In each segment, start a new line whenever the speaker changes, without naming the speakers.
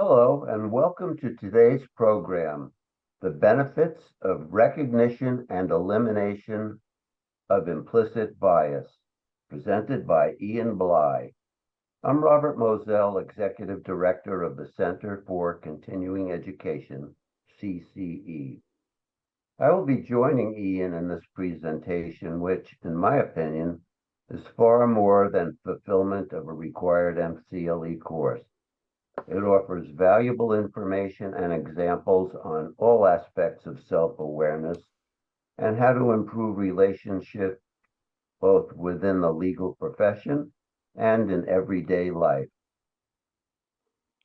Hello, and welcome to today's program, The Benefits of Recognition and Elimination of Implicit Bias, presented by Ian Blei. I'm Robert Moselle, Executive Director of the Center for Continuing Education, CCE. I will be joining Ian in this presentation, which, in my opinion, is far more than fulfillment of a required MCLE course. It offers valuable information and examples on all aspects of self-awareness and how to improve relationships both within the legal profession and in everyday life.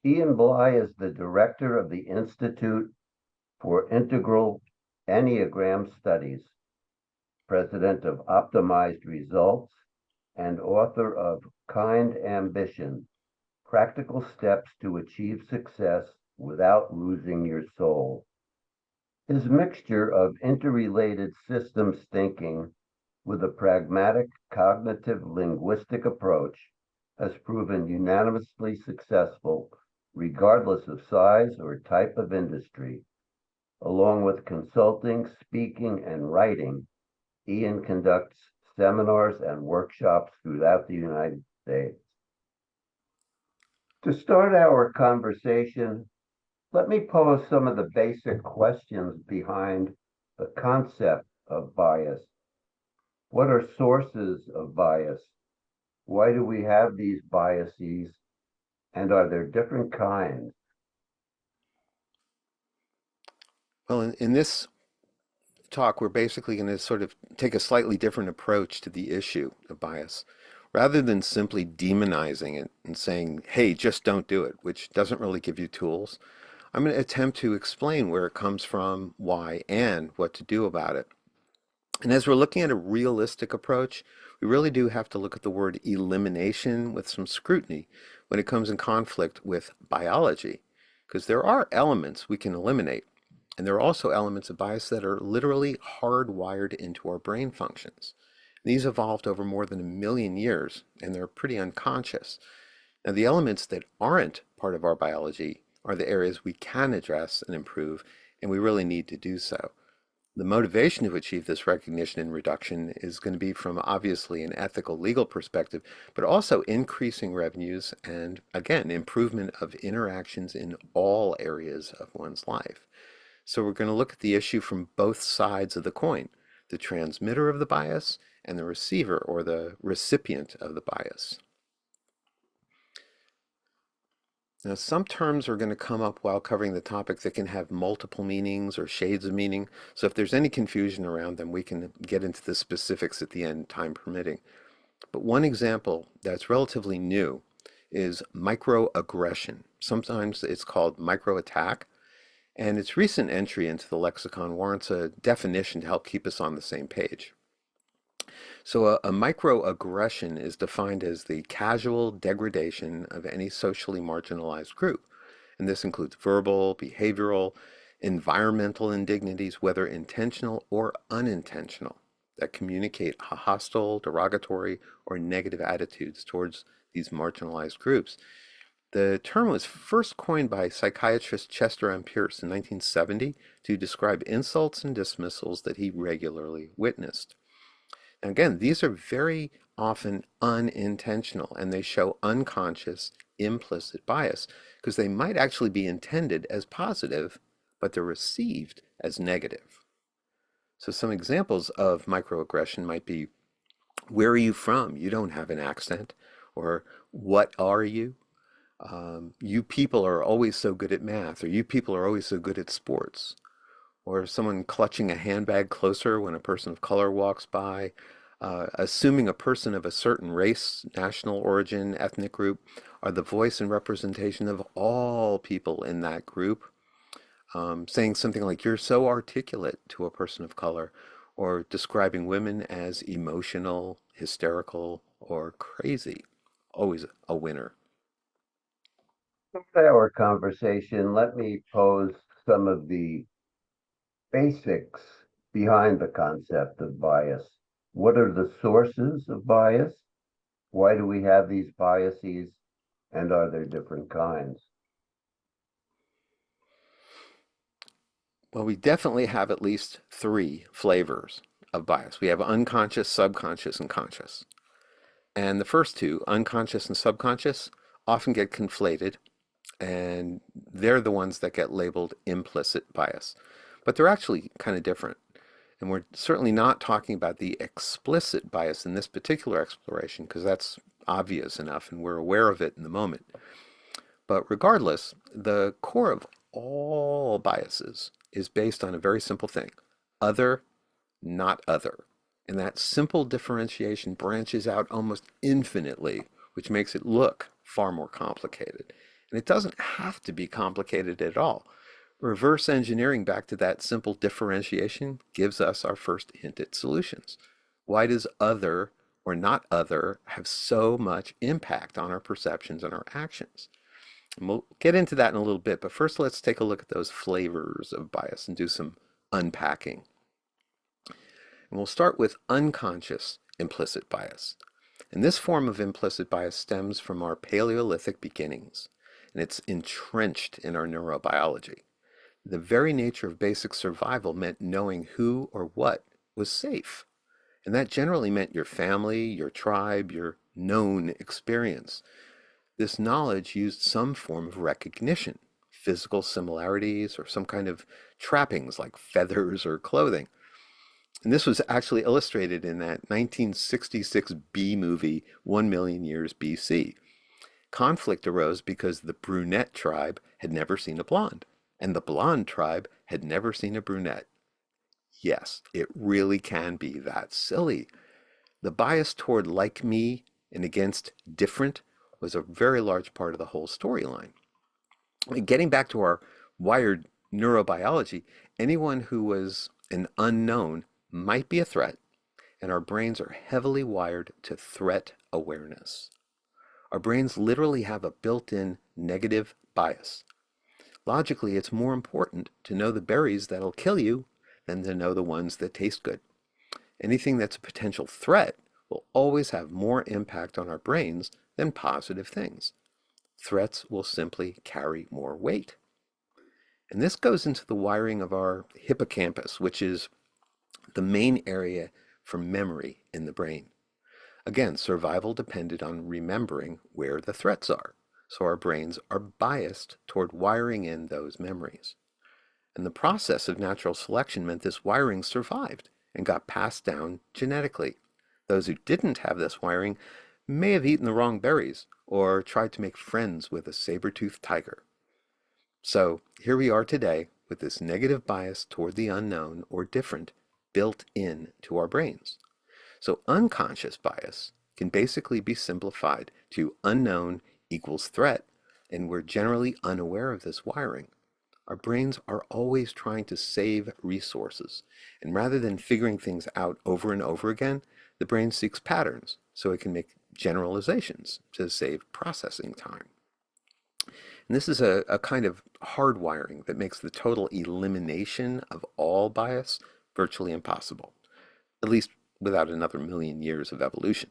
Ian Blei is the director of the Institute for Integral Enneagram Studies, president of Optimized Results, and author of Kind Ambition: Practical Steps to Achieve Success Without Losing Your Soul. His mixture of interrelated systems thinking with a pragmatic cognitive linguistic approach has proven unanimously successful regardless of size or type of industry. Along with consulting, speaking, and writing, Ian conducts seminars and workshops throughout the United States. To start our conversation, let me pose some of the basic questions behind the concept of bias. What are sources of bias? Why do we have these biases? And are there different kinds?
Well, in this talk, we're basically going to sort of take a slightly different approach to the issue of bias. Rather than simply demonizing it and saying, hey, just don't do it, which doesn't really give you tools, I'm going to attempt to explain where it comes from, why, and what to do about it. And as we're looking at a realistic approach, we really do have to look at the word elimination with some scrutiny when it comes in conflict with biology, because there are elements we can eliminate. And there are also elements of bias that are literally hardwired into our brain functions. These evolved over more than 1 million years, and they're pretty unconscious. Now, the elements that aren't part of our biology are the areas we can address and improve, and we really need to do so. The motivation to achieve this recognition and reduction is going to be from obviously an ethical legal perspective, but also increasing revenues and, again, improvement of interactions in all areas of one's life. So we're going to look at the issue from both sides of the coin, the transmitter of the bias and the receiver or the recipient of the bias. Now, some terms are going to come up while covering the topic that can have multiple meanings or shades of meaning. So if there's any confusion around them, we can get into the specifics at the end, time permitting. But one example that's relatively new is microaggression. Sometimes it's called microattack, and its recent entry into the lexicon warrants a definition to help keep us on the same page. So a microaggression is defined as the casual degradation of any socially marginalized group. And this includes verbal, behavioral, environmental indignities, whether intentional or unintentional, that communicate hostile, derogatory, or negative attitudes towards these marginalized groups. The term was first coined by psychiatrist Chester M. Pierce in 1970 to describe insults and dismissals that he regularly witnessed. And again, these are very often unintentional and they show unconscious, implicit bias because they might actually be intended as positive, but they're received as negative. So some examples of microaggression might be, where are you from? You don't have an accent. Or what are you? You people are always so good at math, or you people are always so good at sports, or someone clutching a handbag closer when a person of color walks by, assuming a person of a certain race, national origin, ethnic group are the voice and representation of all people in that group, saying something like, you're so articulate to a person of color, or describing women as emotional, hysterical, or crazy. Always a winner.
For our conversation, let me pose some of the basics behind the concept of bias. What are the sources of bias? Why do we have these biases? And are there different kinds?
Well, we definitely have at least three flavors of bias. We have unconscious, subconscious, and conscious. And the first two, unconscious and subconscious, often get conflated, and they're the ones that get labeled implicit bias. But they're actually kind of different. And we're certainly not talking about the explicit bias in this particular exploration, because that's obvious enough and we're aware of it in the moment. But regardless, the core of all biases is based on a very simple thing: other, not other. And that simple differentiation branches out almost infinitely, which makes it look far more complicated. And it doesn't have to be complicated at all. Reverse engineering back to that simple differentiation gives us our first hint at solutions. Why does other or not other have so much impact on our perceptions and our actions? And we'll get into that in a little bit, but first let's take a look at those flavors of bias and do some unpacking. And we'll start with unconscious implicit bias. And this form of implicit bias stems from our Paleolithic beginnings, and it's entrenched in our neurobiology. The very nature of basic survival meant knowing who or what was safe. And that generally meant your family, your tribe, your known experience. This knowledge used some form of recognition, physical similarities, or some kind of trappings like feathers or clothing. And this was actually illustrated in that 1966 B movie, 1 Million Years BC. Conflict arose because the brunette tribe had never seen a blonde, and the blonde tribe had never seen a brunette. Yes, it really can be that silly. The bias toward like me and against different was a very large part of the whole storyline. Getting back to our wired neurobiology, anyone who was an unknown might be a threat, and our brains are heavily wired to threat awareness. Our brains literally have a built-in negative bias. Logically, it's more important to know the berries that'll kill you than to know the ones that taste good. Anything that's a potential threat will always have more impact on our brains than positive things. Threats will simply carry more weight. And this goes into the wiring of our hippocampus, which is the main area for memory in the brain. Again, survival depended on remembering where the threats are, so our brains are biased toward wiring in those memories. And the process of natural selection meant this wiring survived and got passed down genetically. Those who didn't have this wiring may have eaten the wrong berries or tried to make friends with a saber-toothed tiger. So here we are today with this negative bias toward the unknown or different built in to our brains. So unconscious bias can basically be simplified to unknown equals threat, and we're generally unaware of this wiring. Our brains are always trying to save resources, and rather than figuring things out over and over again, the brain seeks patterns so it can make generalizations to save processing time. And this is a kind of hardwiring that makes the total elimination of all bias virtually impossible, at least without another million years of evolution.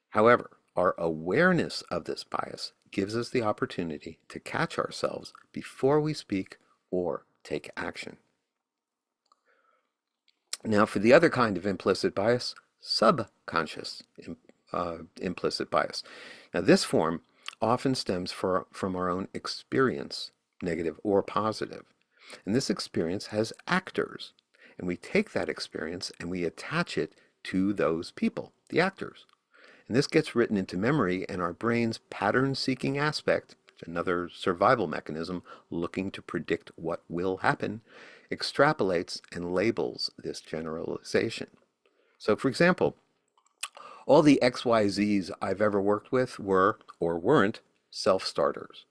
However, our awareness of this bias gives us the opportunity to catch ourselves before we speak or take action. Now, for the other kind of implicit bias, subconscious implicit bias. Now, this form often stems from our own experience, negative or positive. And this experience has actors. And we take that experience and we attach it to those people, the actors. And this gets written into memory, and our brain's pattern-seeking aspect, another survival mechanism looking to predict what will happen, extrapolates and labels this generalization. So, for example, all the XYZs I've ever worked with were, or weren't, self-starters.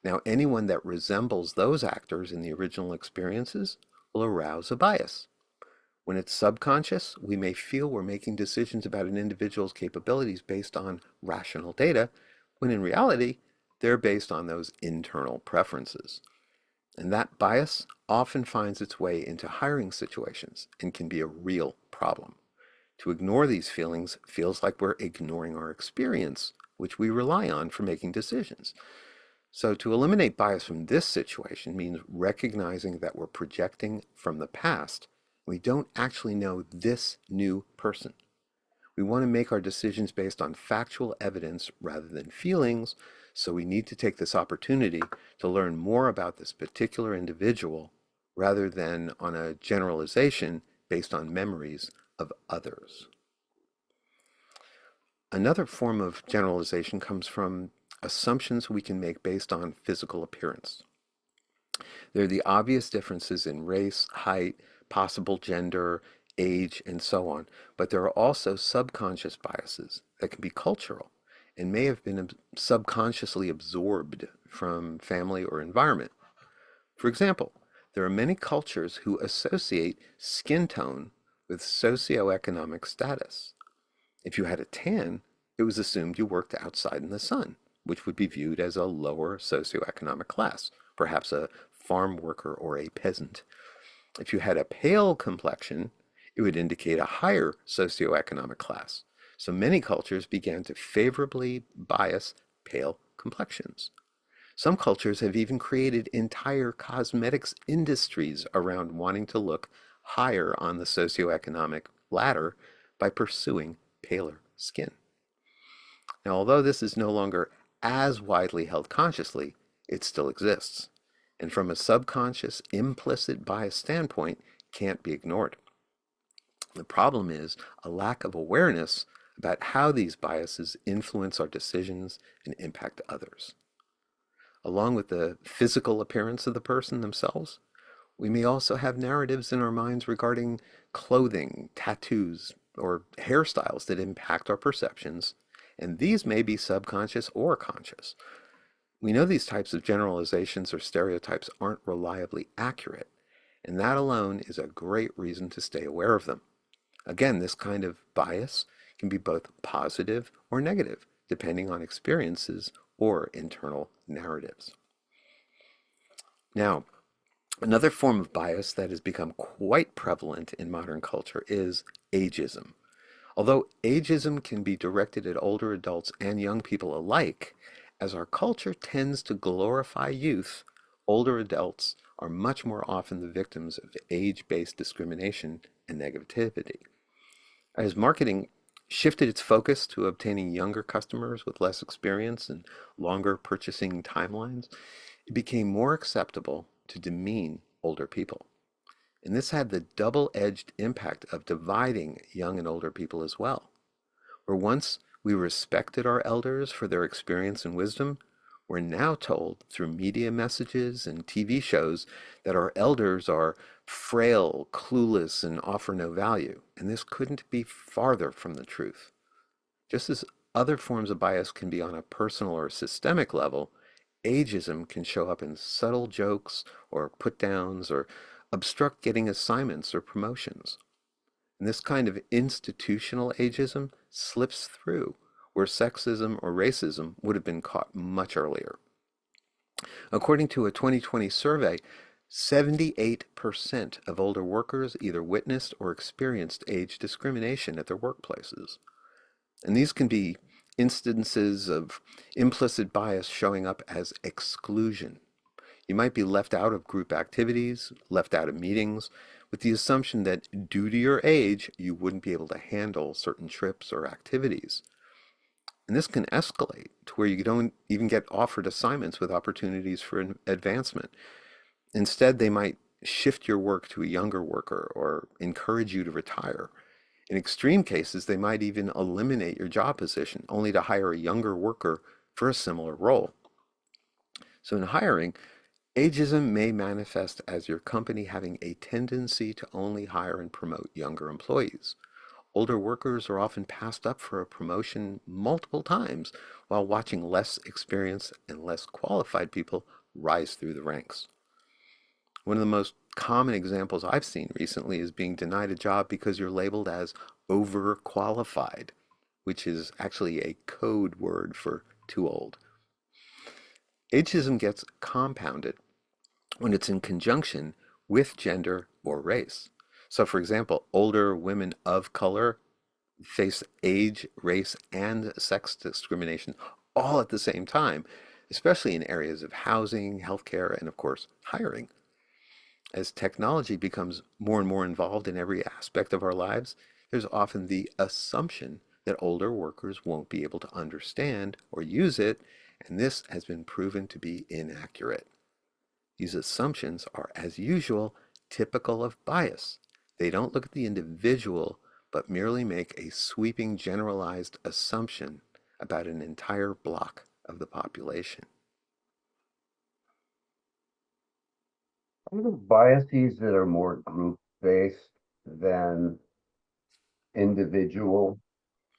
Now, anyone that resembles those actors in the original experiences will arouse a bias. When it's subconscious, we may feel we're making decisions about an individual's capabilities based on rational data, when in reality, they're based on those internal preferences. And that bias often finds its way into hiring situations and can be a real problem. To ignore these feelings feels like we're ignoring our experience, which we rely on for making decisions. So to eliminate bias from this situation means recognizing that we're projecting from the past. We don't actually know this new person. We want to make our decisions based on factual evidence rather than feelings, so we need to take this opportunity to learn more about this particular individual rather than on a generalization based on memories of others. Another form of generalization comes from assumptions we can make based on physical appearance. There are the obvious differences in race, height, possible gender, age, and so on, but there are also subconscious biases that can be cultural and may have been subconsciously absorbed from family or environment. For example, there are many cultures who associate skin tone with socioeconomic status. If you had a tan, it was assumed you worked outside in the sun, which would be viewed as a lower socioeconomic class, perhaps a farm worker or a peasant. If you had a pale complexion, it would indicate a higher socioeconomic class. So many cultures began to favorably bias pale complexions. Some cultures have even created entire cosmetics industries around wanting to look higher on the socioeconomic ladder by pursuing paler skin. Now, although this is no longer as widely held consciously, it still exists, and from a subconscious implicit bias standpoint, can't be ignored. The problem is a lack of awareness about how these biases influence our decisions and impact others. Along with the physical appearance of the person themselves, we may also have narratives in our minds regarding clothing, tattoos, or hairstyles that impact our perceptions, and these may be subconscious or conscious. We know these types of generalizations or stereotypes aren't reliably accurate, and that alone is a great reason to stay aware of them. Again, this kind of bias can be both positive or negative, depending on experiences or internal narratives. Now, another form of bias that has become quite prevalent in modern culture is ageism. Although ageism can be directed at older adults and young people alike, as our culture tends to glorify youth, older adults are much more often the victims of age-based discrimination and negativity. As marketing shifted its focus to obtaining younger customers with less experience and longer purchasing timelines, it became more acceptable to demean older people. And this had the double-edged impact of dividing young and older people as well. Where once we respected our elders for their experience and wisdom, we're now told through media messages and TV shows that our elders are frail, clueless, and offer no value. And this couldn't be farther from the truth. Just as other forms of bias can be on a personal or systemic level, ageism can show up in subtle jokes or put downs or obstruct getting assignments or promotions. And this kind of institutional ageism slips through where sexism or racism would have been caught much earlier. According to a 2020 survey, 78% of older workers either witnessed or experienced age discrimination at their workplaces. And these can be instances of implicit bias showing up as exclusion. You might be left out of group activities, left out of meetings, with the assumption that due to your age, you wouldn't be able to handle certain trips or activities. And this can escalate to where you don't even get offered assignments with opportunities for advancement. Instead, they might shift your work to a younger worker or encourage you to retire. In extreme cases, they might even eliminate your job position, only to hire a younger worker for a similar role. So in hiring, ageism may manifest as your company having a tendency to only hire and promote younger employees. Older workers are often passed up for a promotion multiple times while watching less experienced and less qualified people rise through the ranks. One of the most common examples I've seen recently is being denied a job because you're labeled as overqualified, which is actually a code word for too old. Ageism gets compounded when it's in conjunction with gender or race. So, for example, older women of color face age, race, and sex discrimination all at the same time. especially in areas of housing, healthcare, and of course, hiring. As technology becomes more and more involved in every aspect of our lives, there's often the assumption that older workers won't be able to understand or use it, and this has been proven to be inaccurate. These assumptions are, as usual, typical of bias. They don't look at the individual, but merely make a sweeping generalized assumption about an entire block of the population.
Are there biases that are more group-based than individual,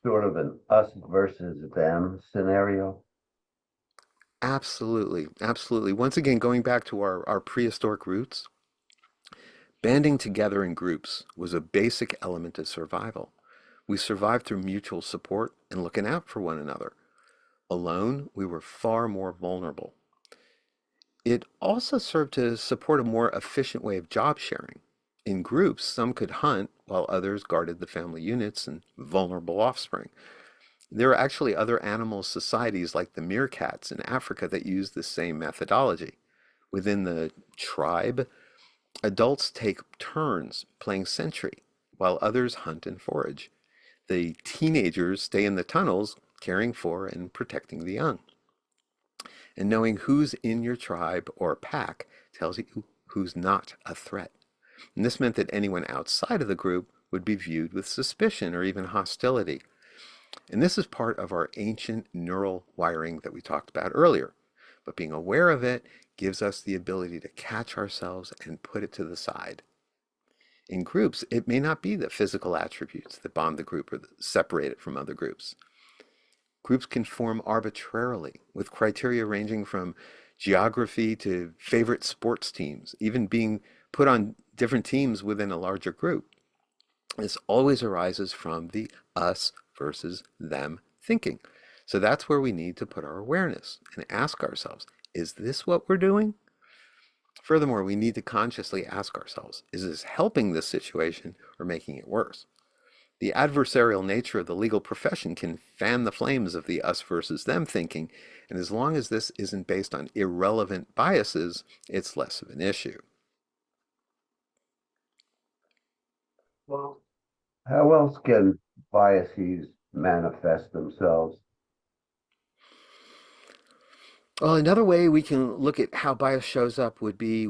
sort of an us versus them scenario?
Absolutely, absolutely. Once again, going back to our prehistoric roots, banding together in groups was a basic element of survival. We survived through mutual support and looking out for one another. Alone, we were far more vulnerable. It also served to support a more efficient way of job sharing. In groups, some could hunt while others guarded the family units and vulnerable offspring. There are actually other animal societies like the meerkats in Africa that use the same methodology. Within the tribe, adults take turns playing sentry while others hunt and forage. The teenagers stay in the tunnels caring for and protecting the young. And knowing who's in your tribe or pack tells you who's not a threat. And this meant that anyone outside of the group would be viewed with suspicion or even hostility. And this is part of our ancient neural wiring that we talked about earlier. But being aware of it gives us the ability to catch ourselves and put it to the side. In groups, it may not be the physical attributes that bond the group or separate it from other groups. Groups can form arbitrarily, with criteria ranging from geography to favorite sports teams, even being put on different teams within a larger group. This always arises from the us versus them thinking. So that's where we need to put our awareness and ask ourselves, is this what we're doing? Furthermore, we need to consciously ask ourselves, is this helping this situation or making it worse? The adversarial nature of the legal profession can fan the flames of the us versus them thinking, and as long as this isn't based on irrelevant biases, it's less of an issue.
Well, how else can biases manifest themselves?
Well, another way we can look at how bias shows up would be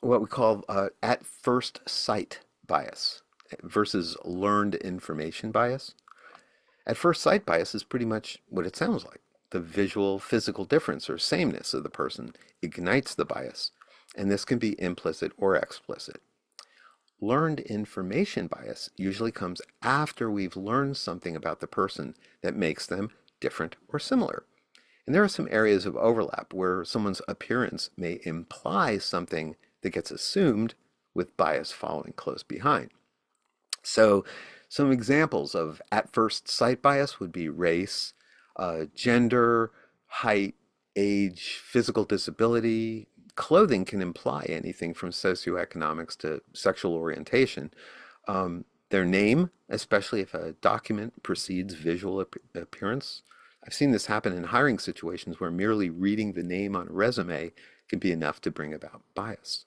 what we call at first sight bias versus learned information bias. At first sight bias is pretty much what it sounds like. The visual, physical difference or sameness of the person ignites the bias, and this can be implicit or explicit. Learned information bias usually comes after we've learned something about the person that makes them different or similar. And there are some areas of overlap where someone's appearance may imply something that gets assumed with bias following close behind. So some examples of at first sight bias would be race, gender, height, age, physical disability. Clothing can imply anything from socioeconomics to sexual orientation. Their name, especially if a document precedes visual appearance. I've seen this happen in hiring situations where merely reading the name on a resume can be enough to bring about bias.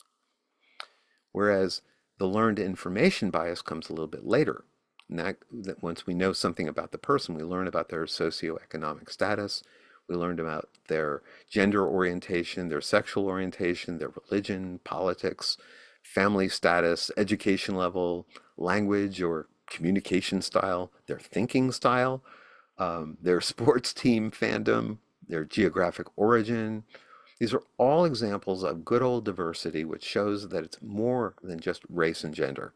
Whereas the learned information bias comes a little bit later. And that once we know something about the person, we learn about their socioeconomic status, we learned about their gender orientation, their sexual orientation, their religion, politics, family status, education level, language or communication style, their thinking style, their sports team fandom, their geographic origin. These are all examples of good old diversity, which shows that it's more than just race and gender.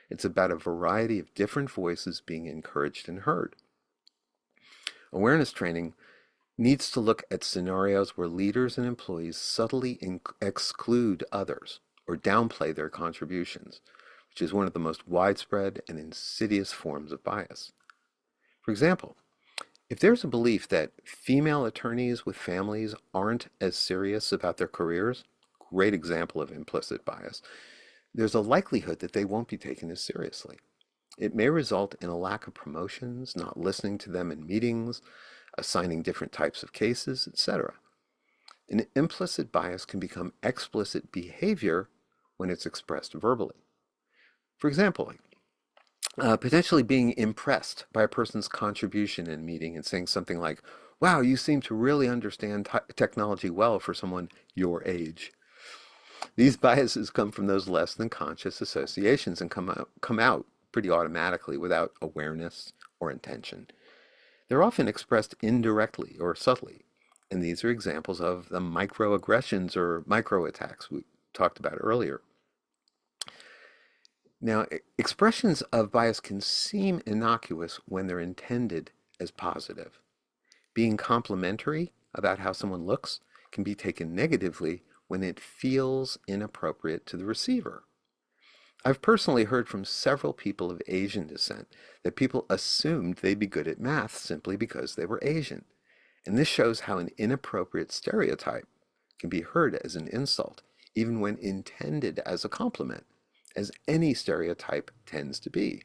It's about a variety of different voices being encouraged and heard. Awareness training needs to look at scenarios where leaders and employees subtly exclude others or downplay their contributions, which is one of the most widespread and insidious forms of bias. For example, if there's a belief that female attorneys with families aren't as serious about their careers, great example of implicit bias, there's a likelihood that they won't be taken as seriously. It may result in a lack of promotions, not listening to them in meetings, assigning different types of cases, etc. An implicit bias can become explicit behavior when it's expressed verbally. For example, potentially being impressed by a person's contribution in a meeting and saying something like, "Wow, you seem to really understand technology well for someone your age." These biases come from those less than conscious associations and come out pretty automatically without awareness or intention. They're often expressed indirectly or subtly, and these are examples of the microaggressions or microattacks we talked about earlier. Now, expressions of bias can seem innocuous when they're intended as positive. Being complimentary about how someone looks can be taken negatively when it feels inappropriate to the receiver. I've personally heard from several people of Asian descent that people assumed they'd be good at math simply because they were Asian. And this shows how an inappropriate stereotype can be heard as an insult, even when intended as a compliment, as any stereotype tends to be.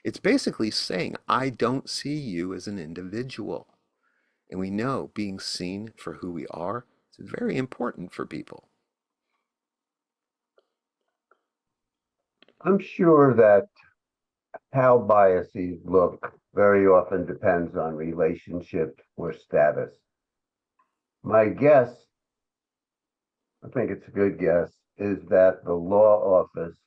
It's basically saying, I don't see you as an individual. And we know being seen for who we are is very important for people.
I'm sure that how biases look very often depends on relationship or status. My guess, I think it's a good guess, is that the law office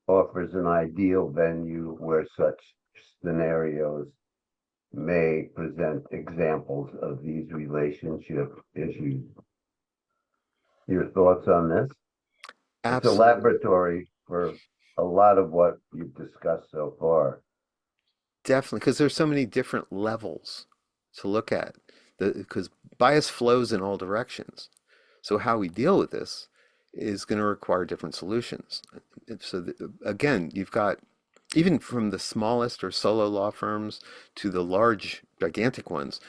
offers an ideal venue where such scenarios may present examples of these relationship issues. Your thoughts on this? It's a
Absolutely.
laboratory for a lot of what you've discussed so far.
Definitely, because there's so many different levels to look at. Because bias flows in all directions. So how we deal with this is going to require different solutions. So again, you've got even from the smallest or solo law firms to the large, gigantic ones,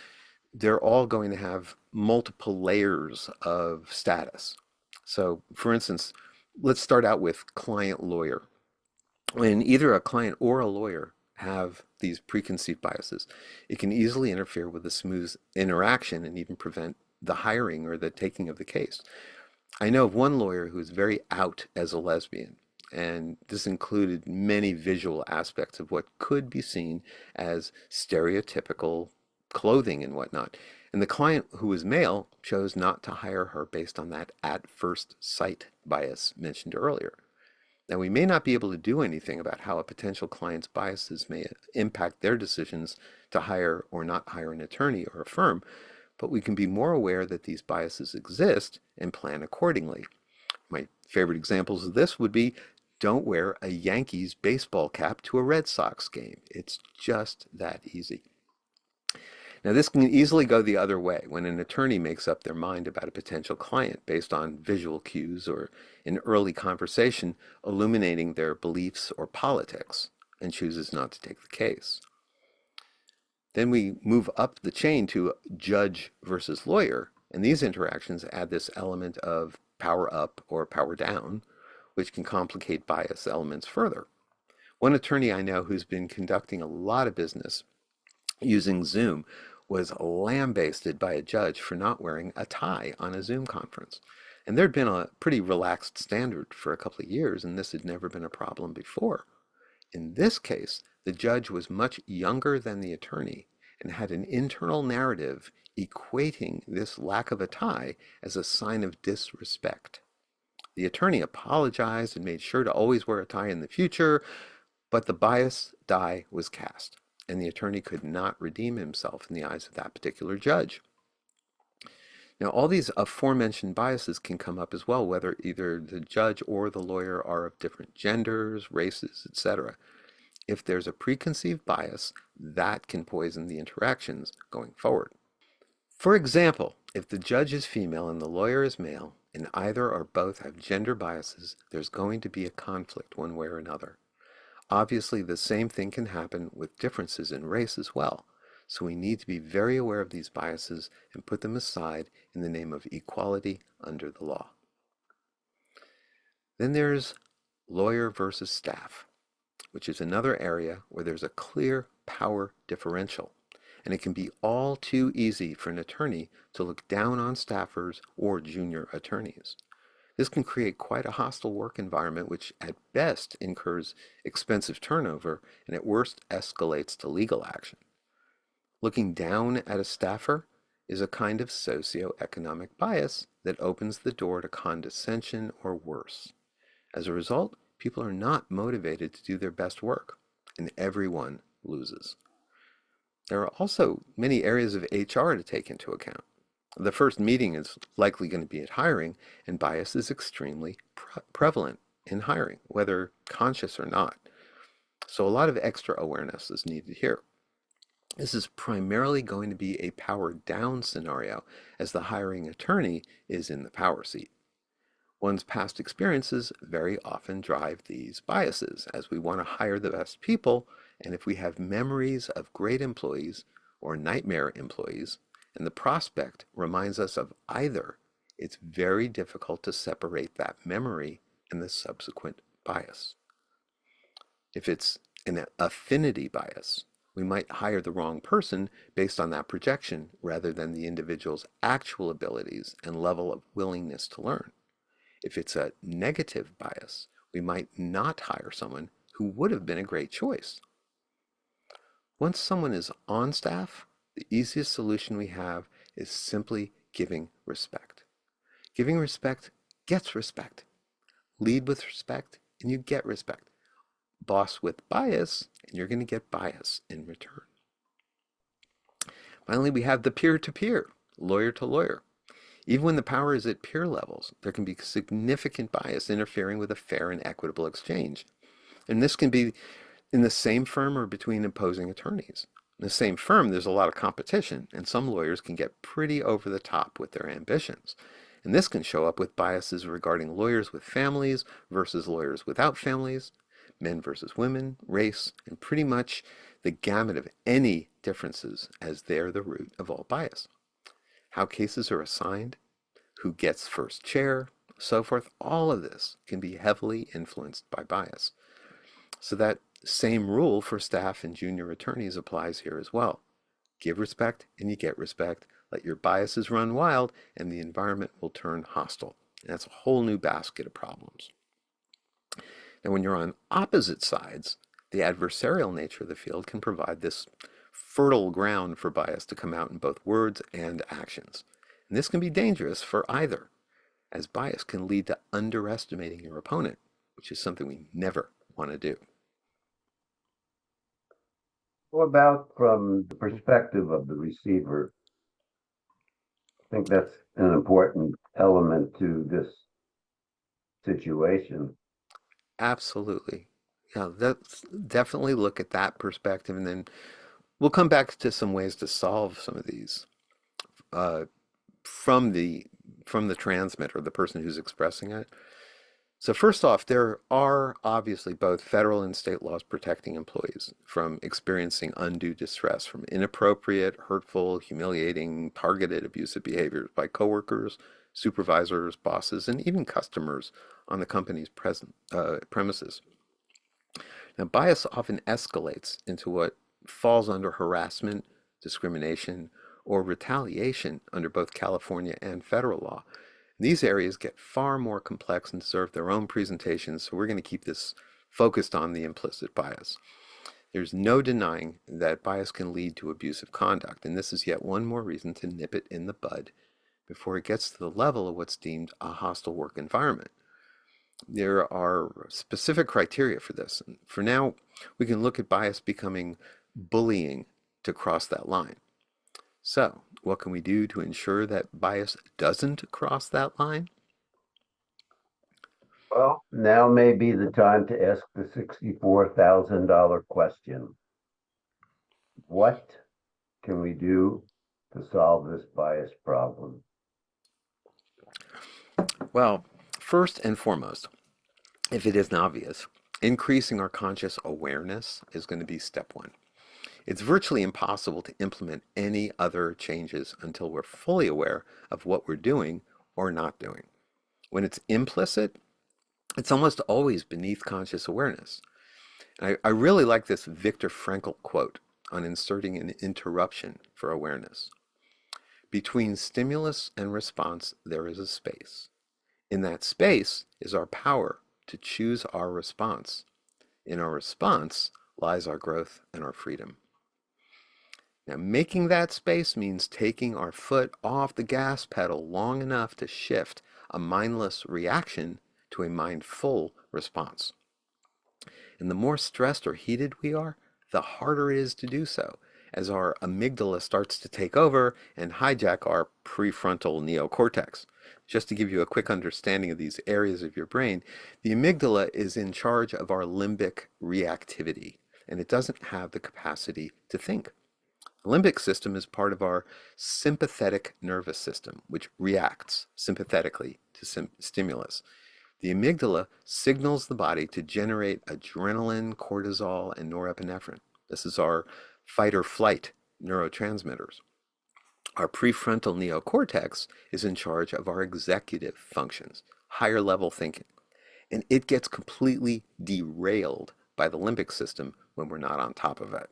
they're all going to have multiple layers of status. So, for instance, let's start out with client lawyer. When either a client or a lawyer have these preconceived biases, it can easily interfere with the smooth interaction and even prevent the hiring or the taking of the case. I know of one lawyer who is very out as a lesbian, and this included many visual aspects of what could be seen as stereotypical clothing and whatnot. And the client, who was male, chose not to hire her based on that at first sight bias mentioned earlier. Now, we may not be able to do anything about how a potential client's biases may impact their decisions to hire or not hire an attorney or a firm, but we can be more aware that these biases exist and plan accordingly. My favorite examples of this would be don't wear a Yankees baseball cap to a Red Sox game. It's just that easy. Now, this can easily go the other way when an attorney makes up their mind about a potential client based on visual cues or an early conversation illuminating their beliefs or politics and chooses not to take the case. Then we move up the chain to judge versus lawyer, and these interactions add this element of power up or power down, which can complicate bias elements further. One attorney I know who's been conducting a lot of business using Zoom was lambasted by a judge for not wearing a tie on a Zoom conference. And there'd been a pretty relaxed standard for a couple of years, and this had never been a problem before. In this case, the judge was much younger than the attorney and had an internal narrative equating this lack of a tie as a sign of disrespect. The attorney apologized and made sure to always wear a tie in the future, but the bias die was cast, and the attorney could not redeem himself in the eyes of that particular judge. Now, all these aforementioned biases can come up as well, whether either the judge or the lawyer are of different genders, races, etc. If there's a preconceived bias, that can poison the interactions going forward. For example, if the judge is female and the lawyer is male, and either or both have gender biases, there's going to be a conflict one way or another. Obviously, the same thing can happen with differences in race as well. So we need to be very aware of these biases and put them aside in the name of equality under the law. Then there's lawyer versus staff, which is another area where there's a clear power differential. and it can be all too easy for an attorney to look down on staffers or junior attorneys. This can create quite a hostile work environment, which at best incurs expensive turnover and at worst escalates to legal action. Looking down at a staffer is a kind of socioeconomic bias that opens the door to condescension or worse. As a result, people are not motivated to do their best work, and everyone loses. There are also many areas of HR to take into account. The first meeting is likely going to be at hiring, and bias is extremely prevalent in hiring, whether conscious or not. So a lot of extra awareness is needed here. This is primarily going to be a power down scenario, as the hiring attorney is in the power seat. One's past experiences very often drive these biases, as we want to hire the best people, and if we have memories of great employees or nightmare employees, and the prospect reminds us of either, it's very difficult to separate that memory and the subsequent bias. If it's an affinity bias, we might hire the wrong person based on that projection rather than the individual's actual abilities and level of willingness to learn. If it's a negative bias, we might not hire someone who would have been a great choice. Once someone is on staff, the easiest solution we have is simply giving respect. Giving respect gets respect. Lead with respect and you get respect. Boss with bias and you're going to get bias in return. Finally, we have the peer-to-peer, lawyer to lawyer. Even when the power is at peer levels, there can be significant bias interfering with a fair and equitable exchange. And this can be in the same firm or between opposing attorneys. In the same firm, there's a lot of competition, and some lawyers can get pretty over the top with their ambitions. And this can show up with biases regarding lawyers with families versus lawyers without families, men versus women, race, and pretty much the gamut of any differences, as they're the root of all bias. How cases are assigned, who gets first chair, so forth, all of this can be heavily influenced by bias. So that same rule for staff and junior attorneys applies here as well. Give respect and you get respect. Let your biases run wild and the environment will turn hostile. And that's a whole new basket of problems. And when you're on opposite sides, the adversarial nature of the field can provide this fertile ground for bias to come out in both words and actions. And this can be dangerous for either, as bias can lead to underestimating your opponent, which is something we never want to do.
What about from the perspective of the receiver? I think that's an important element to this situation.
Absolutely. Yeah, let's definitely look at that perspective, and then we'll come back to some ways to solve some of these uh, from the transmitter, the person who's expressing it. So first off, there are obviously both federal and state laws protecting employees from experiencing undue distress from inappropriate, hurtful, humiliating, targeted, abusive behaviors by coworkers, supervisors, bosses, and even customers on the company's premises. Now, bias often escalates into what falls under harassment, discrimination, or retaliation under both California and federal law. These areas get far more complex and deserve their own presentations, so we're going to keep this focused on the implicit bias. There's no denying that bias can lead to abusive conduct, and this is yet one more reason to nip it in the bud before it gets to the level of what's deemed a hostile work environment. There are specific criteria for this. For now, we can look at bias becoming bullying to cross that line. So, what can we do to ensure that bias doesn't cross that line?
Well, now may be the time to ask the $64,000 question. What can we do to solve this bias problem?
Well, first and foremost, if it isn't obvious, increasing our conscious awareness is going to be step one. It's virtually impossible to implement any other changes until we're fully aware of what we're doing or not doing. When it's implicit, it's almost always beneath conscious awareness. And I really like this Viktor Frankl quote. on inserting an interruption for awareness. Between stimulus and response, there is a space. In that space is our power to choose our response. In our response lies our growth and our freedom. Now, making that space means taking our foot off the gas pedal long enough to shift a mindless reaction to a mindful response. And the more stressed or heated we are, the harder it is to do so, as our amygdala starts to take over and hijack our prefrontal neocortex. Just to give you a quick understanding of these areas of your brain, the amygdala is in charge of our limbic reactivity, and it doesn't have the capacity to think. The limbic system is part of our sympathetic nervous system, which reacts sympathetically to stimulus. The amygdala signals the body to generate adrenaline, cortisol, and norepinephrine. This is our fight or flight neurotransmitters. Our prefrontal neocortex is in charge of our executive functions, higher level thinking, and it gets completely derailed by the limbic system when we're not on top of it.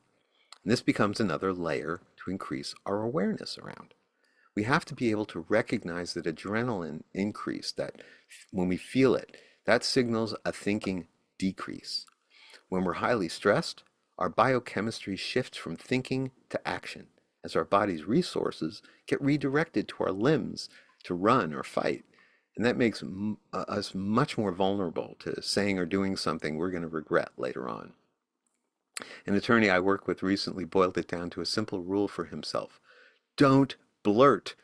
And this becomes another layer to increase our awareness around. We have to be able to recognize that adrenaline increase, that when we feel it, that signals a thinking decrease. When we're highly stressed, our biochemistry shifts from thinking to action as our body's resources get redirected to our limbs to run or fight. And that makes us much more vulnerable to saying or doing something we're going to regret later on. An attorney I worked with recently boiled it down to a simple rule for himself: don't blurt.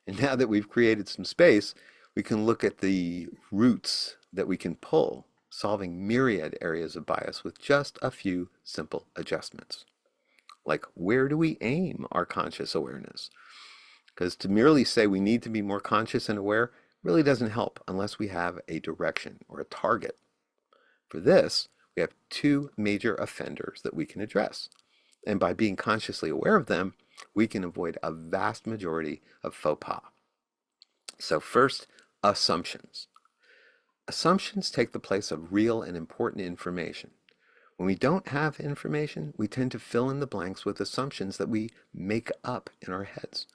And now that we've created some space, we can look at the roots that we can pull, solving myriad areas of bias with just a few simple adjustments. Like, where do we aim our conscious awareness? Because to merely say we need to be more conscious and aware really doesn't help unless we have a direction or a target. For this, we have two major offenders that we can address. And by being consciously aware of them, we can avoid a vast majority of faux pas. So first, assumptions. Assumptions take the place of real and important information. When we don't have information, we tend to fill in the blanks with assumptions that we make up in our heads.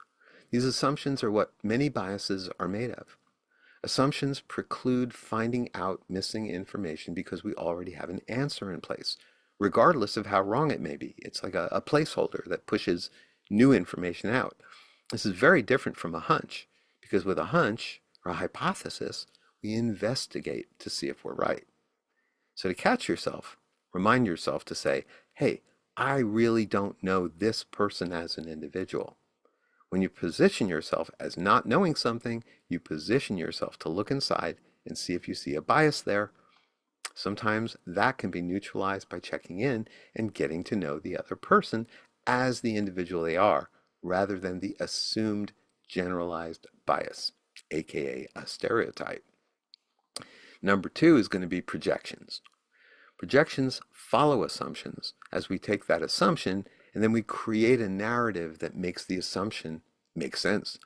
These assumptions are what many biases are made of. Assumptions preclude finding out missing information because we already have an answer in place, regardless of how wrong it may be. It's like a placeholder that pushes new information out. This is very different from a hunch, because with a hunch or a hypothesis, we investigate to see if we're right. So to catch yourself, remind yourself to say, hey, I really don't know this person as an individual. When you position yourself as not knowing something, you position yourself to look inside and see if you see a bias there. Sometimes that can be neutralized by checking in and getting to know the other person as the individual they are, rather than the assumed generalized bias, aka a stereotype. Number two is going to be projections. Projections follow assumptions as we take that assumption and then we create a narrative that makes the assumption make sense.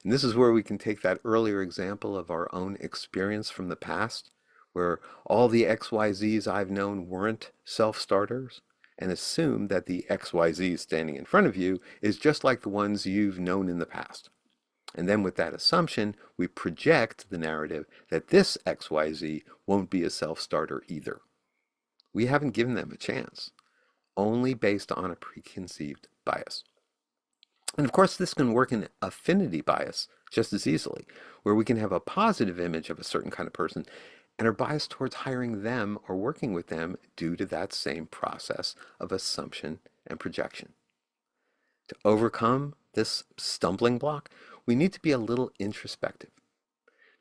And this is where we can take that earlier example of our own experience from the past, where all the XYZs I've known weren't self-starters, and assume that the XYZ standing in front of you is just like the ones you've known in the past. And then with that assumption, we project the narrative that this XYZ won't be a self-starter either. We haven't given them a chance, only based on a preconceived bias. And of course, this can work in affinity bias just as easily, where we can have a positive image of a certain kind of person and are biased towards hiring them or working with them due to that same process of assumption and projection. To overcome this stumbling block, we need to be a little introspective.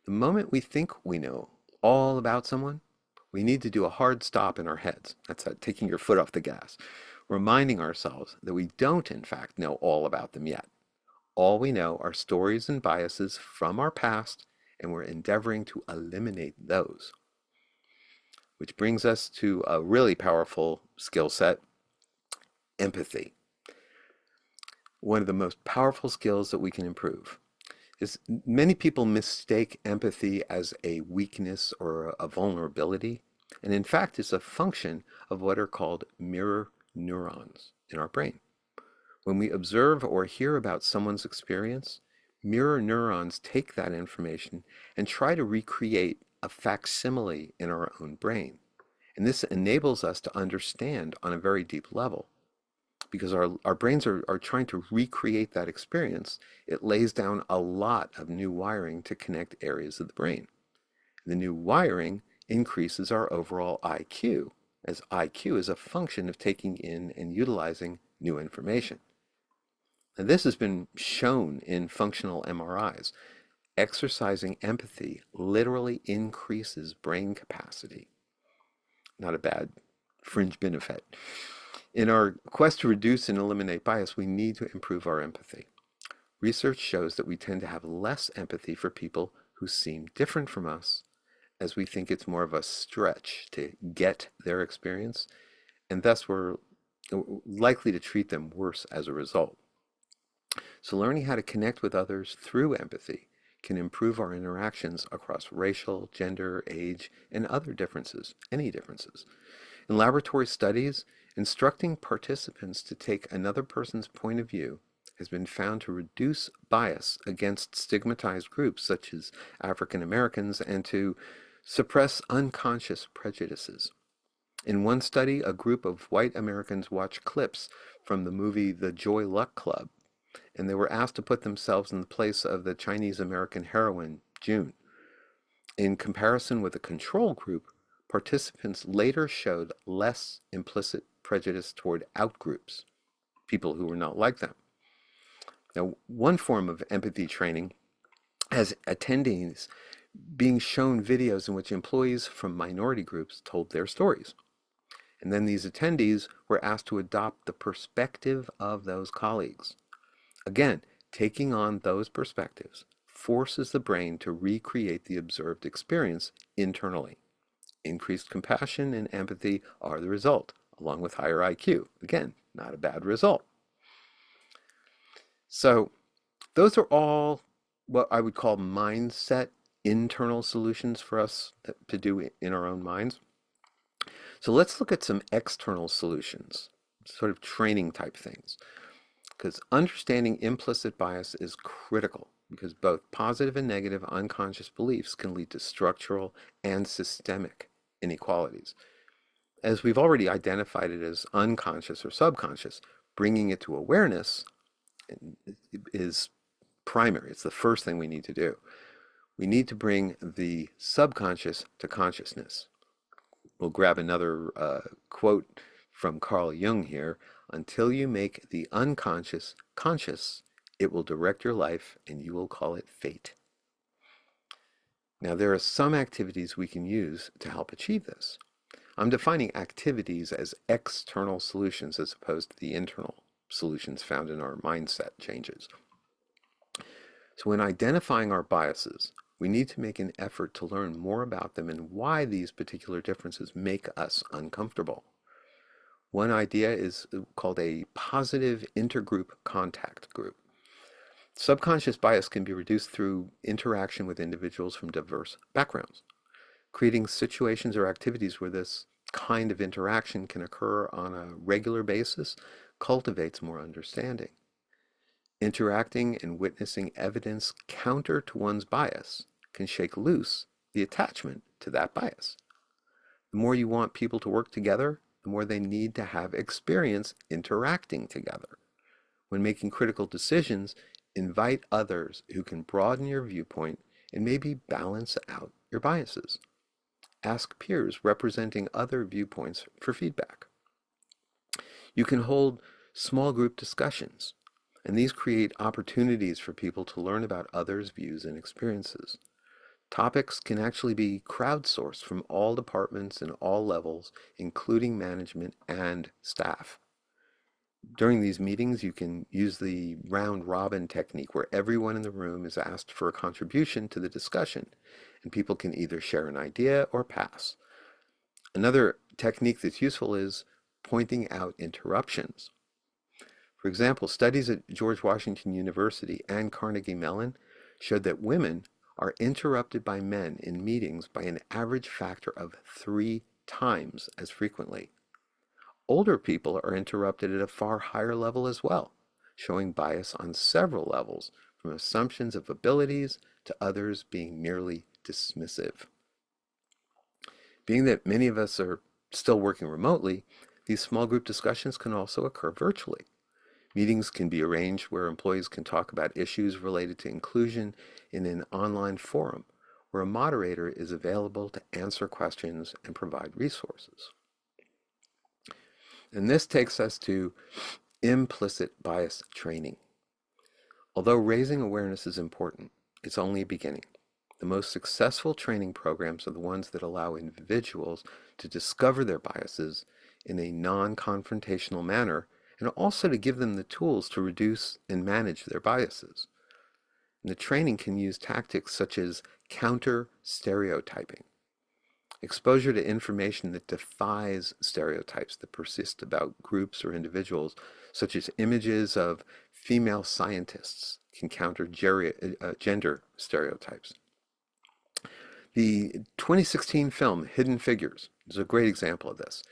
The moment we think we know all about someone, we need to do a hard stop in our heads. That's taking your foot off the gas, reminding ourselves that we don't, in fact, know all about them yet. All we know are stories and biases from our past, and we're endeavoring to eliminate those. Which brings us to a really powerful skill set, empathy. One of the most powerful skills that we can improve is many people mistake empathy as a weakness or a vulnerability, and in fact it's a function of what are called mirror neurons in our brain. When we observe or hear about someone's experience, mirror neurons take that information and try to recreate a facsimile in our own brain. And this enables us to understand on a very deep level. Because our brains are trying to recreate that experience, it lays down a lot of new wiring to connect areas of the brain. The new wiring increases our overall IQ, as IQ is a function of taking in and utilizing new information. And this has been shown in functional MRIs. Exercising empathy literally increases brain capacity. Not a bad fringe benefit. In our quest to reduce and eliminate bias, we need to improve our empathy. Research shows that we tend to have less empathy for people who seem different from us, as we think it's more of a stretch to get their experience, and thus we're likely to treat them worse as a result. So learning how to connect with others through empathy can improve our interactions across racial, gender, age, and other differences, any differences. In laboratory studies, instructing participants to take another person's point of view has been found to reduce bias against stigmatized groups such as African Americans and to suppress unconscious prejudices. In one study, a group of white Americans watched clips from the movie The Joy Luck Club, and they were asked to put themselves in the place of the Chinese American heroine, June. In comparison with a control group, participants later showed less implicit prejudice toward outgroups, people who were not like them. Now, one form of empathy training has attendees being shown videos in which employees from minority groups told their stories. And then these attendees were asked to adopt the perspective of those colleagues. Again, taking on those perspectives forces the brain to recreate the observed experience internally. Increased compassion and empathy are the result, along with higher IQ. Again, not a bad result. So those are all what I would call mindset internal solutions for us to do in our own minds. So let's look at some external solutions, sort of training type things, because understanding implicit bias is critical because both positive and negative unconscious beliefs can lead to structural and systemic inequalities. As we've already identified it as unconscious or subconscious, bringing it to awareness is primary. It's the first thing we need to do. We need to bring the subconscious to consciousness. We'll grab another quote from Carl Jung here. Until you make the unconscious conscious, it will direct your life and you will call it fate. Now, there are some activities we can use to help achieve this. I'm defining activities as external solutions as opposed to the internal solutions found in our mindset changes. So when identifying our biases, we need to make an effort to learn more about them and why these particular differences make us uncomfortable. One idea is called a positive intergroup contact group. Subconscious bias can be reduced through interaction with individuals from diverse backgrounds. Creating situations or activities where this kind of interaction can occur on a regular basis cultivates more understanding. Interacting and witnessing evidence counter to one's bias can shake loose the attachment to that bias. The more you want people to work together, the more they need to have experience interacting together. When making critical decisions, invite others who can broaden your viewpoint and maybe balance out your biases. Ask peers representing other viewpoints for feedback. You can hold small group discussions, and these create opportunities for people to learn about others' views and experiences. Topics can actually be crowdsourced from all departments and all levels, including management and staff. During these meetings, you can use the round robin technique where everyone in the room is asked for a contribution to the discussion, and people can either share an idea or pass. Another technique that's useful is pointing out interruptions. For example, studies at George Washington University and Carnegie Mellon showed that women are interrupted by men in meetings by an average factor of 3 times as frequently. older people are interrupted at a far higher level as well, showing bias on several levels, from assumptions of abilities to others being merely dismissive. Being that many of us are still working remotely, these small group discussions can also occur virtually. Meetings can be arranged where employees can talk about issues related to inclusion in an online forum, where a moderator is available to answer questions and provide resources. And this takes us to implicit bias training. Although raising awareness is important, it's only a beginning. The most successful training programs are the ones that allow individuals to discover their biases in a non-confrontational manner, and also to give them the tools to reduce and manage their biases. And the training can use tactics such as counter-stereotyping, exposure to information that defies stereotypes that persist about groups or individuals, such as images of female scientists can counter gender stereotypes. The 2016 film Hidden Figures is a great example of this.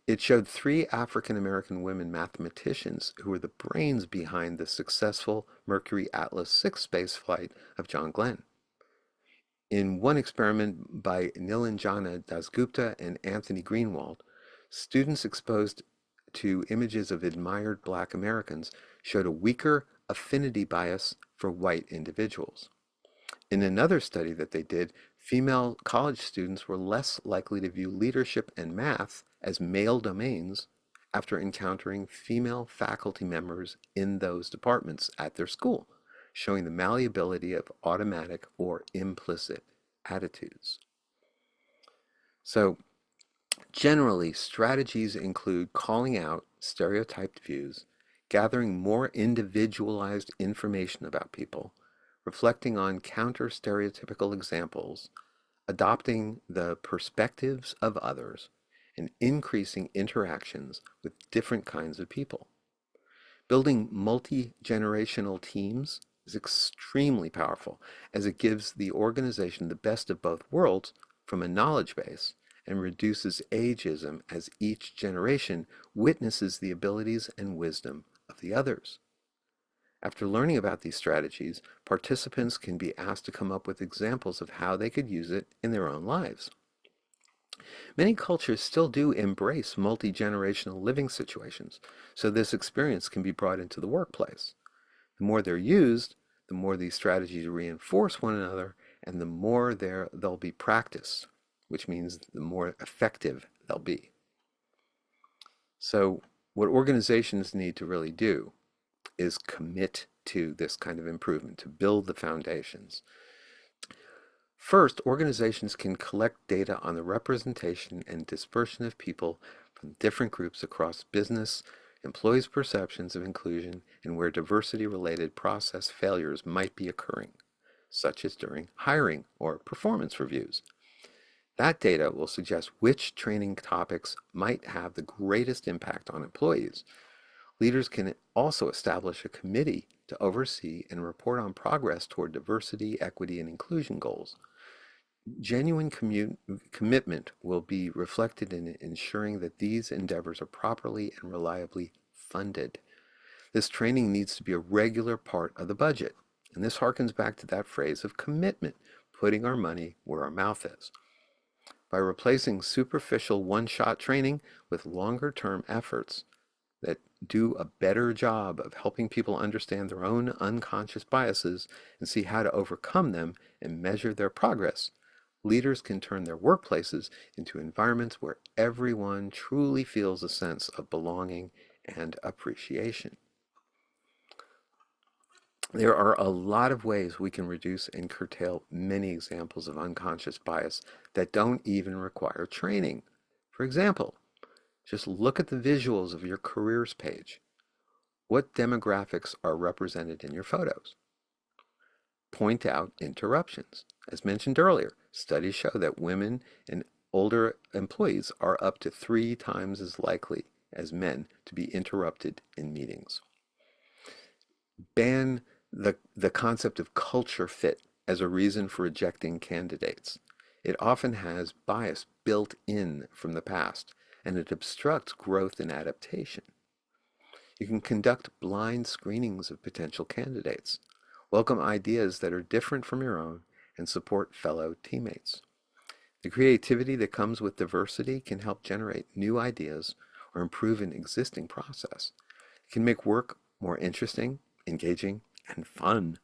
It showed three African American women mathematicians who were the brains behind the successful Mercury Atlas 6 spaceflight of John Glenn. In one experiment by Nilanjana Dasgupta and Anthony Greenwald, students exposed to images of admired Black Americans showed a weaker affinity bias for white individuals. In another study that they did, female college students were less likely to view leadership and math as male domains after encountering female faculty members in those departments at their school, showing the malleability of automatic or implicit attitudes. So, generally, strategies include calling out stereotyped views, gathering more individualized information about people, reflecting on counter-stereotypical examples, adopting the perspectives of others, and increasing interactions with different kinds of people. Building multi-generational teams is extremely powerful, as it gives the organization the best of both worlds from a knowledge base and reduces ageism as each generation witnesses the abilities and wisdom of the others. After learning about these strategies, participants can be asked to come up with examples of how they could use it in their own lives. Many cultures still do embrace multi-generational living situations, so this experience can be brought into the workplace. The more they're used, the more these strategies reinforce one another, and the more they'll be practiced, which means the more effective they'll be. So what organizations need to really do is commit to this kind of improvement, to build the foundations. First, organizations can collect data on the representation and dispersion of people from different groups across business, employees' perceptions of inclusion, and where diversity-related process failures might be occurring, such as during hiring or performance reviews. That data will suggest which training topics might have the greatest impact on employees. Leaders can also establish a committee to oversee and report on progress toward diversity, equity, and inclusion goals. Genuine commitment will be reflected in ensuring that these endeavors are properly and reliably funded. This training needs to be a regular part of the budget, and this harkens back to that phrase of commitment, putting our money where our mouth is. By replacing superficial one-shot training with longer-term efforts that do a better job of helping people understand their own unconscious biases and see how to overcome them and measure their progress, leaders can turn their workplaces into environments where everyone truly feels a sense of belonging and appreciation. There are a lot of ways we can reduce and curtail many examples of unconscious bias that don't even require training. For example, just look at the visuals of your careers page. What demographics are represented in your photos? Point out interruptions. As mentioned earlier, studies show that women and older employees are up to 3 times as likely as men to be interrupted in meetings. Ban the concept of culture fit as a reason for rejecting candidates. It often has bias built in from the past, and it obstructs growth and adaptation. You can conduct blind screenings of potential candidates, welcome ideas that are different from your own, and support fellow teammates. The creativity that comes with diversity can help generate new ideas or improve an existing process. It can make work more interesting, engaging, and fun.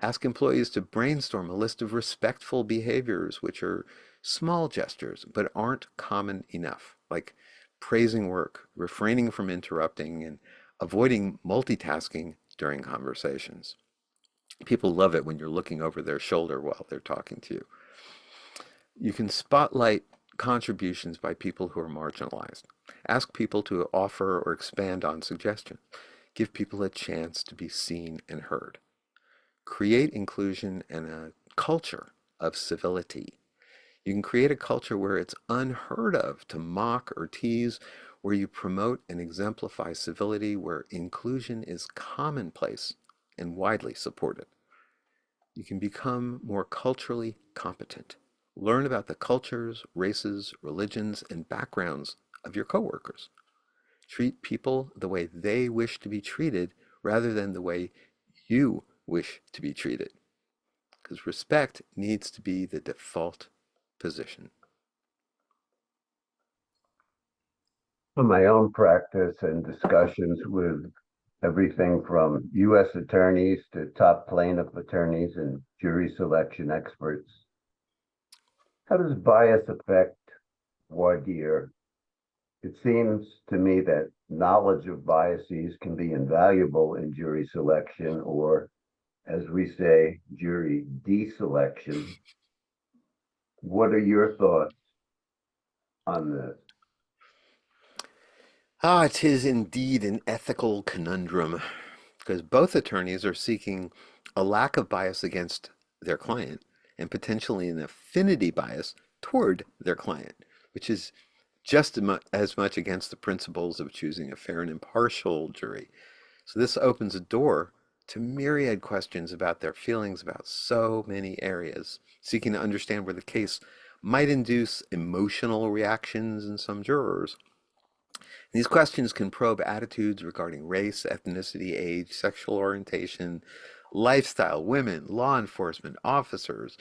Ask employees to brainstorm a list of respectful behaviors, which are small gestures but aren't common enough, like praising work, refraining from interrupting, and avoiding multitasking during conversations. People love it when you're looking over their shoulder while they're talking to you. You can spotlight contributions by people who are marginalized. Ask people to offer or expand on suggestions. Give people a chance to be seen and heard. Create inclusion and a culture of civility. You can create a culture where it's unheard of to mock or tease, where you promote and exemplify civility, where inclusion is commonplace and widely supported. You can become more culturally competent. Learn about the cultures, races, religions, and backgrounds of your coworkers. Treat people the way they wish to be treated rather than the way you wish to be treated. Because respect needs to be the default position.
From my own practice and discussions with everything from U.S. attorneys to top plaintiff attorneys and jury selection experts, how does bias affect voir dire? It seems to me that knowledge of biases can be invaluable in jury selection, or as we say, jury deselection. What are your thoughts on this?
Ah, it is indeed an ethical conundrum because both attorneys are seeking a lack of bias against their client and potentially an affinity bias toward their client, which is just as much against the principles of choosing a fair and impartial jury. So this opens a door to myriad questions about their feelings about so many areas, seeking to understand where the case might induce emotional reactions in some jurors. These questions can probe attitudes regarding race, ethnicity, age, sexual orientation, lifestyle, women, law enforcement, officers,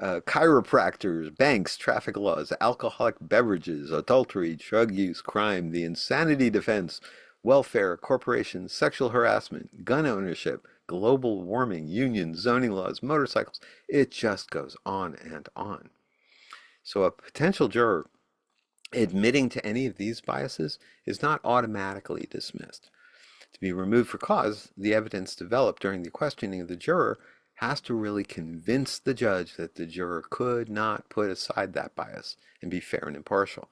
chiropractors, banks, traffic laws, alcoholic beverages, adultery, drug use, crime, the insanity defense, welfare, corporations, sexual harassment, gun ownership, global warming, unions, zoning laws, motorcycles. It just goes on and on. So a potential juror admitting to any of these biases is not automatically dismissed. To be removed for cause, the evidence developed during the questioning of the juror has to really convince the judge that the juror could not put aside that bias and be fair and impartial.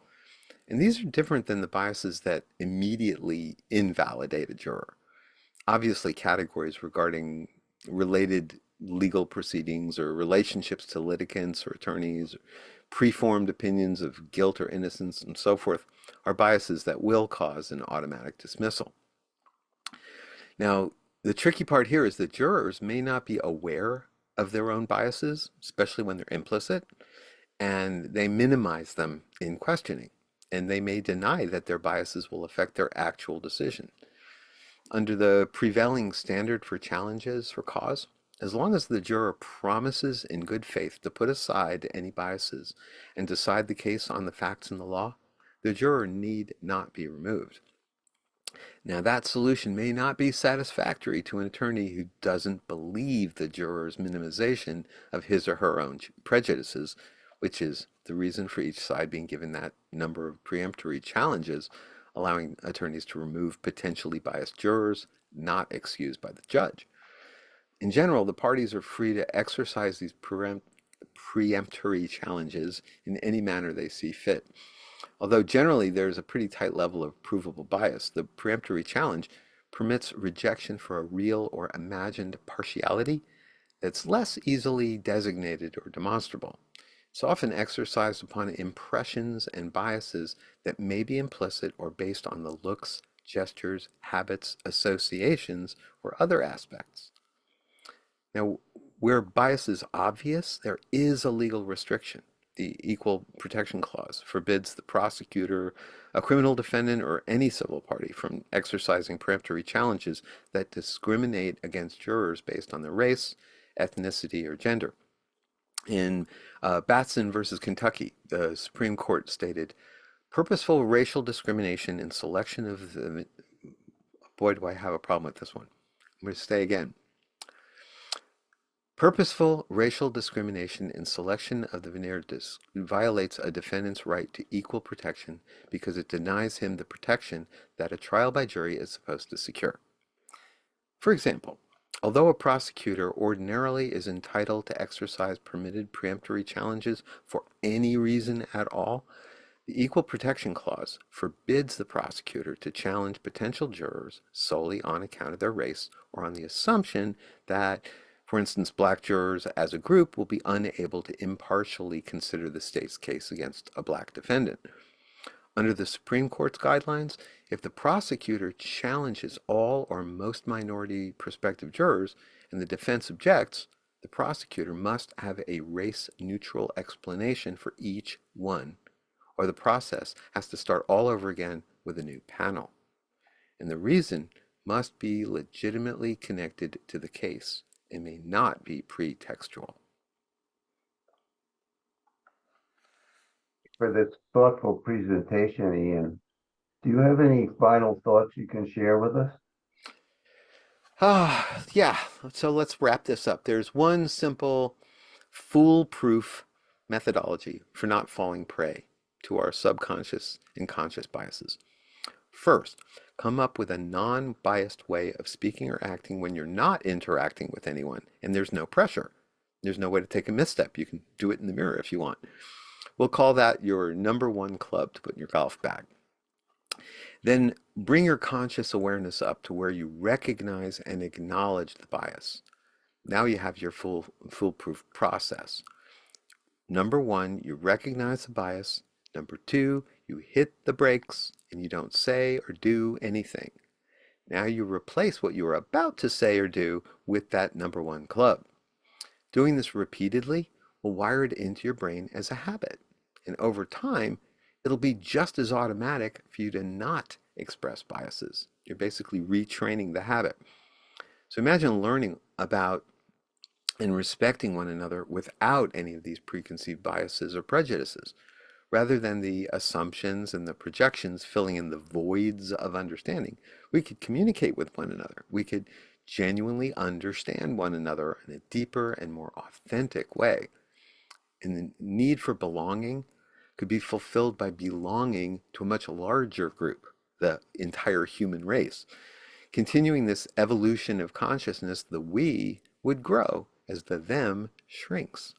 And these are different than the biases that immediately invalidate a juror. Obviously, categories regarding related legal proceedings or relationships to litigants or attorneys, preformed opinions of guilt or innocence, and so forth, are biases that will cause an automatic dismissal. Now, the tricky part here is that jurors may not be aware of their own biases, especially when they're implicit, and they minimize them in questioning, and they may deny that their biases will affect their actual decision. Under the prevailing standard for challenges for cause, as long as the juror promises in good faith to put aside any biases and decide the case on the facts and the law, the juror need not be removed. Now, that solution may not be satisfactory to an attorney who doesn't believe the juror's minimization of his or her own prejudices, which is the reason for each side being given that number of preemptory challenges, allowing attorneys to remove potentially biased jurors not excused by the judge. In general, the parties are free to exercise these preemptory challenges in any manner they see fit. Although generally there's a pretty tight level of provable bias, the preemptory challenge permits rejection for a real or imagined partiality that's less easily designated or demonstrable. It's often exercised upon impressions and biases that may be implicit or based on the looks, gestures, habits, associations, or other aspects. Now, where bias is obvious, there is a legal restriction. The Equal Protection Clause forbids the prosecutor, a criminal defendant, or any civil party from exercising peremptory challenges that discriminate against jurors based on their race, ethnicity, or gender. In Batson versus Kentucky, the Supreme Court stated, purposeful racial discrimination in selection of the... Boy, do I have a problem with this one. I'm going to say again. Purposeful racial discrimination in selection of the veneer violates a defendant's right to equal protection because it denies him the protection that a trial by jury is supposed to secure. For example, although a prosecutor ordinarily is entitled to exercise permitted preemptory challenges for any reason at all, the Equal Protection Clause forbids the prosecutor to challenge potential jurors solely on account of their race or on the assumption that, for instance, black jurors as a group will be unable to impartially consider the state's case against a black defendant. Under the Supreme Court's guidelines, if the prosecutor challenges all or most minority prospective jurors and the defense objects, the prosecutor must have a race-neutral explanation for each one, or the process has to start all over again with a new panel. And the reason must be legitimately connected to the case. It may not be pretextual.
For this thoughtful presentation, Ian. Do you have any final thoughts you can share with us?
Yeah, so let's wrap this up. There's one simple, foolproof methodology for not falling prey to our subconscious and conscious biases. First, come up with a non-biased way of speaking or acting when you're not interacting with anyone and there's no pressure. There's no way to take a misstep. You can do it in the mirror if you want. We'll call that your number one club to put in your golf bag. Then bring your conscious awareness up to where you recognize and acknowledge the bias. Now you have your foolproof process. Number one, you recognize the bias. Number two, you hit the brakes and you don't say or do anything. Now you replace what you were about to say or do with that number one club. Doing this repeatedly will wire it into your brain as a habit. And over time, it'll be just as automatic for you to not express biases. You're basically retraining the habit. So imagine learning about and respecting one another without any of these preconceived biases or prejudices, rather than the assumptions and the projections filling in the voids of understanding. We could communicate with one another. We could genuinely understand one another in a deeper and more authentic way. And the need for belonging could be fulfilled by belonging to a much larger group, the entire human race. Continuing this evolution of consciousness, the we would grow as the them shrinks.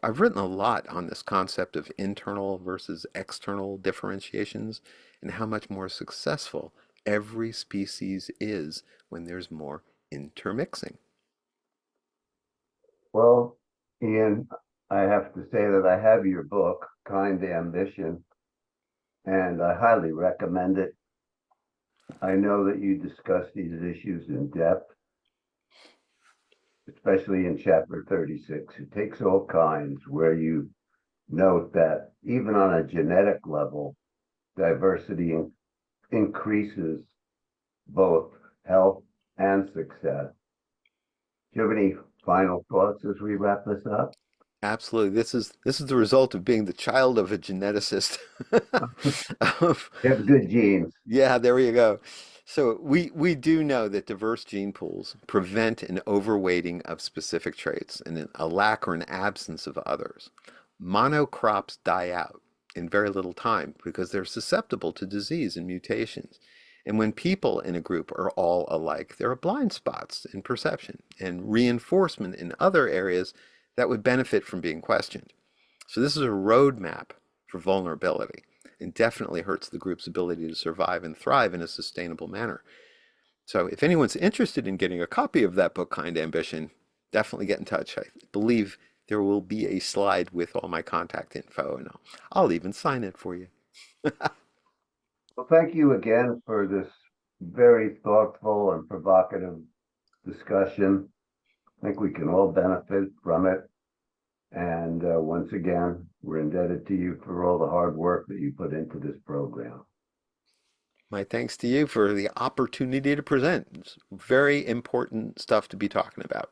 I've written a lot on this concept of internal versus external differentiations and how much more successful every species is when there's more intermixing.
Well, Ian, I have to say that I have your book, Kind Ambition, and I highly recommend it. I know that you discuss these issues in depth, especially in chapter 36. It takes all kinds, where you note that even on a genetic level, diversity increases both health and success. Do you have any final thoughts as we wrap this up?
Absolutely. This is the result of being the child of a geneticist. Of-
You have good genes.
yeah, there you go. So we do know that diverse gene pools prevent an overweighting of specific traits and a lack or an absence of others. Monocrops die out in very little time because they're susceptible to disease and mutations. And when people in a group are all alike, there are blind spots in perception and reinforcement in other areas that would benefit from being questioned. So this is a roadmap for vulnerability and definitely hurts the group's ability to survive and thrive in a sustainable manner. So if anyone's interested in getting a copy of that book, Kind Ambition, definitely get in touch. I believe there will be a slide with all my contact info, and I'll even sign it for you.
Well, thank you again for this very thoughtful and provocative discussion. I think we can all benefit from it. And once again, we're indebted to you for all the hard work that you put into this program.
My thanks to you for the opportunity to present. It's very important stuff to be talking about.